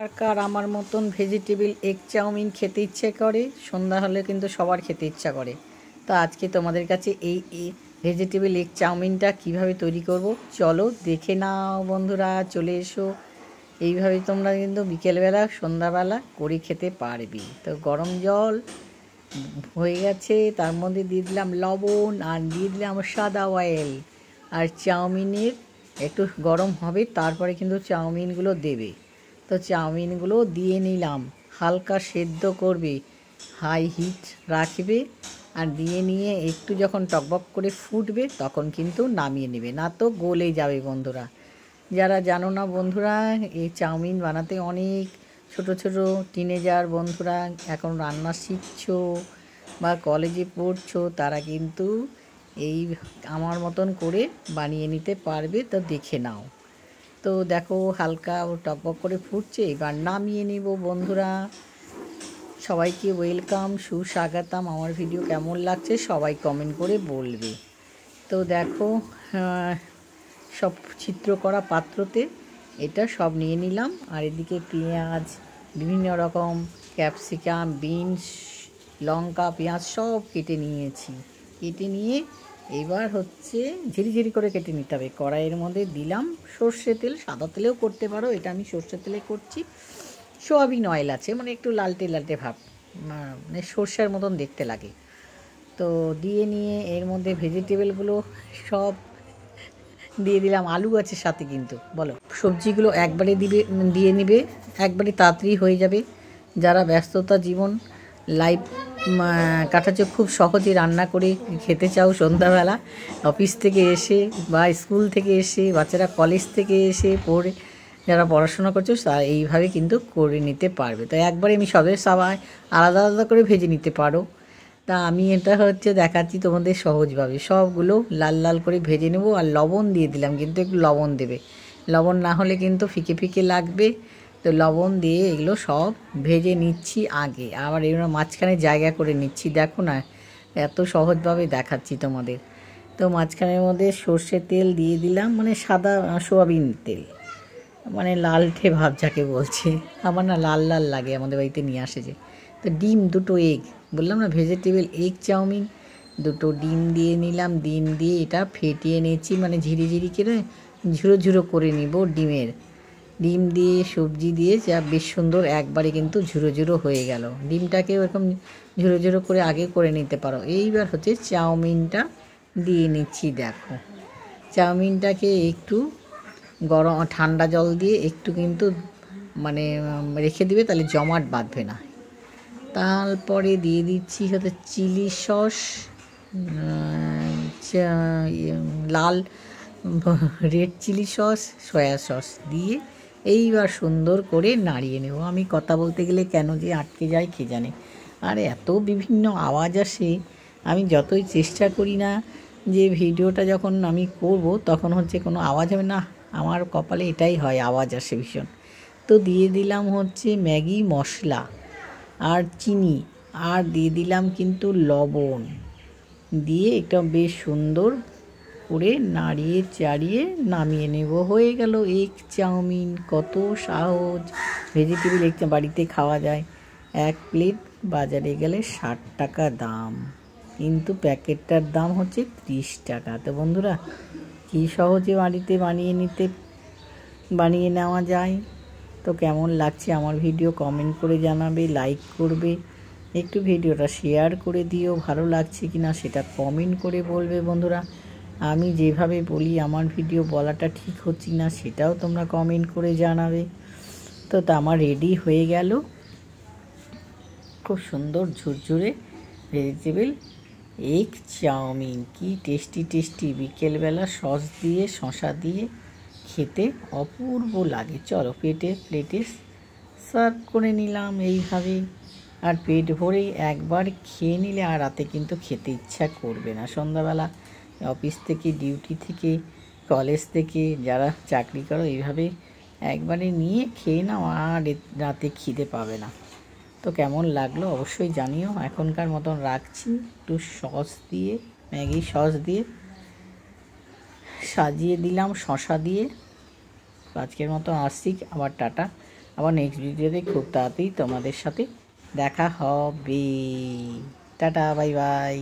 কার আমার মতন vegetable egg chowmein খেতে ইচ্ছে করে, সন্ধ্যা হলে কিন্তু সবার খেতে ইচ্ছা করে। তো আজকে তোমাদের কাছে এই ভেজিটেবল এগ চাউমিনটা কিভাবে তৈরি করব চলো দেখে নাও বন্ধুরা, চলে এসো। এইভাবে তোমরা কিন্তু বিকেলবেলা সন্ধ্যাবেলা করে খেতে পারবি। তো গরম জল হয়ে গেছে, তার মধ্যে দিয়ে দিলাম লবণ আর দিয়ে দিলাম সাদা অয়েল। আর চাউমিনের একটু গরম হবে, তারপরে কিন্তু চাউমিনগুলো দেবে। তো চাউমিনগুলো দিয়ে নিলাম, হালকা সেদ্ধ করবে, হাই হিট রাখবে। আর দিয়ে নিয়ে একটু যখন টকবক করে ফুটবে তখন কিন্তু নামিয়ে নেবে, না তো গলে যাবে বন্ধুরা। যারা জানো না বন্ধুরা, এই চাউমিন বানাতে অনেক ছোট ছোট টিনেজার বন্ধুরা এখন রান্না শিখছো বা কলেজে পড়ছো, তারা কিন্তু এই আমার মতন করে বানিয়ে নিতে পারবে। তো দেখে নাও। তো দেখো হালকা টকবক করে ফুটছে, এবার নামিয়ে নিব বন্ধুরা। সবাইকে ওয়েলকাম, সুস্বাগতম। আমার ভিডিও কেমন লাগছে সবাই কমেন্ট করে বলবে। তো দেখো সব ছিদ্র করা পাত্রতে এটা সব নিয়ে নিলাম। আর এদিকে পেঁয়াজ, বিভিন্ন রকম ক্যাপসিকাম, বিনস, লঙ্কা, পেঁয়াজ সব কেটে নিয়েছি। কেটে নিয়ে এবার হচ্ছে ঝিরিঝিরি করে কেটে নিতে হবে। কড়াইয়ের মধ্যে দিলাম সর্ষে তেল, সাদা তেলেও করতে পারো, এটা আমি সর্ষে তেলে করছি। সোয়াবিন অয়েল আছে, মানে একটু লালটে লালটে ভাব, মানে সর্ষের মতন দেখতে লাগে। তো দিয়ে নিয়ে এর মধ্যে ভেজিটেবলগুলো সব দিয়ে দিলাম। আলু আছে সাথে, কিন্তু বলো সবজিগুলো একবারে দিয়ে নিবে, একবারে তাড়াতাড়ি হয়ে যাবে। যারা ব্যস্ততা জীবন লাইফ কাটাচ্ছে, খুব সহজে রান্না করে খেতে চাও সন্ধ্যাবেলা অফিস থেকে এসে বা স্কুল থেকে এসে, বাচ্চারা কলেজ থেকে এসে পড়ে যারা পড়াশোনা করছো তারা এইভাবে কিন্তু করে নিতে পারবে। তো একবারে আমি সবাই আলাদা আলাদা করে ভেজে নিতে পারো। তা আমি এটা হচ্ছে দেখাচ্ছি তোমাদের সহজভাবে। সবগুলো লাল লাল করে ভেজে নেব। আর লবণ দিয়ে দিলাম, কিন্তু একটু লবণ দেবে, লবণ না হলে কিন্তু ফিকে ফিকে লাগবে। তো লবণ দিয়ে এগুলো সব ভেজে নিচ্ছি আগে, আবার এগুলো মাঝখানে জায়গা করে নিচ্ছি। দেখো না, এত সহজভাবে দেখাচ্ছি তোমাদের। তো মাঝখানের মধ্যে সর্ষের তেল দিয়ে দিলাম, মানে সাদা সোয়াবিন তেল, মানে লালটে ভাব যাকে বলছে। আমার না লাল লাল লাগে, আমাদের বাড়িতে নিয়ে আসে যে। তো ডিম দুটো, এগ বললাম না ভেজিটেবল এগ চাউমিন, দুটো ডিম দিয়ে নিলাম। ডিম দিয়ে এটা ফেটিয়ে নিয়েছি, মানে ঝিরিঝিরি করে ঝুরো ঝুরো করে নিব ডিম দিয়ে সবজি দিয়ে যা বেশ সুন্দর একবারে কিন্তু ঝুরো ঝুরো হয়ে গেল। ডিমটাকেও এরকম ঝুরো ঝুরো করে আগে করে নিতে পারো। এইবার হচ্ছে চাউমিনটা দিয়ে নিচ্ছি। দেখো চাউমিনটাকে একটু গরম ঠান্ডা জল দিয়ে একটু কিন্তু মানে রেখে দিবে, তাহলে জমাট বাঁধবে না। তারপরে দিয়ে দিচ্ছি হচ্ছে চিলি সস, লাল red chilli sauce, soya sauce দিয়ে এইবার সুন্দর করে নাড়িয়ে নেব। আমি কথা বলতে গেলে কেন যে আটকে যায় কে জানে। আর এত বিভিন্ন আওয়াজ আসে, আমি যতই চেষ্টা করি না যে ভিডিওটা যখন আমি করব তখন হচ্ছে কোনো আওয়াজ হবে না, আমার কপালে এটাই হয়, আওয়াজ আসে ভীষণ। তো দিয়ে দিলাম হচ্ছে ম্যাগি মশলা আর চিনি, আর দিয়ে দিলাম কিন্তু লবণ, দিয়ে এটা বেশ সুন্দর করে নাড়িয়ে চাড়িয়ে নামিয়ে নেব। হয়ে গেল এগ চাউমিন। কত সহজ ভেজিটেবল এগ বাড়িতে খাওয়া যায়। এক প্লেট বাজারে গেলে 60 টাকা দাম, কিন্তু প্যাকেটটার দাম হচ্ছে 30 টাকা। তো বন্ধুরা, কী সহজে বাড়িতে বানিয়ে নেওয়া যায়। তো কেমন লাগছে আমার ভিডিও কমেন্ট করে জানাবে, লাইক করবে, একটু ভিডিওটা শেয়ার করে দিও। ভালো লাগছে কি না সেটা কমেন্ট করে বলবে বন্ধুরা। আমি যেভাবে বলি আমার ভিডিও বলাটা ঠিক হচ্ছে না সেটাও তোমরা কমেন্ট করে জানাবে। তো আমার রেডি হয়ে গেল খুব সুন্দর ঝুরঝুরে ভেজিটেবল এগ চাউমিন। কি টেস্টি টেস্টি, বিকেলবেলা সস দিয়ে শসা দিয়ে খেতে অপূর্ব লাগে। চলো প্লেটে সার্ভ করে নিলাম এইভাবে। আর পেট ভরে একবার খেয়ে নিলে আর রাতে কিন্তু খেতে ইচ্ছা করবে না। সন্ধ্যাবেলা অফিস থেকে, ডিউটি থেকে, কলেজ থেকে যারা চাকরি করো, এইভাবে একবারে নিয়ে খেয়ে নাও, আর রাতে খিদে পাবে না। তো কেমন লাগলো অবশ্যই জানিও। এখনকার মতন রাখছি, একটু সস দিয়ে, ম্যাগি সস দিয়ে সাজিয়ে দিলাম, শসা দিয়ে। আজকের মতো আসছি, আবার টাটা। আবার নেক্সট ভিডিওতে খুব তাড়াতাড়ি তোমাদের সাথে দেখা হবে। Tata, bye bye.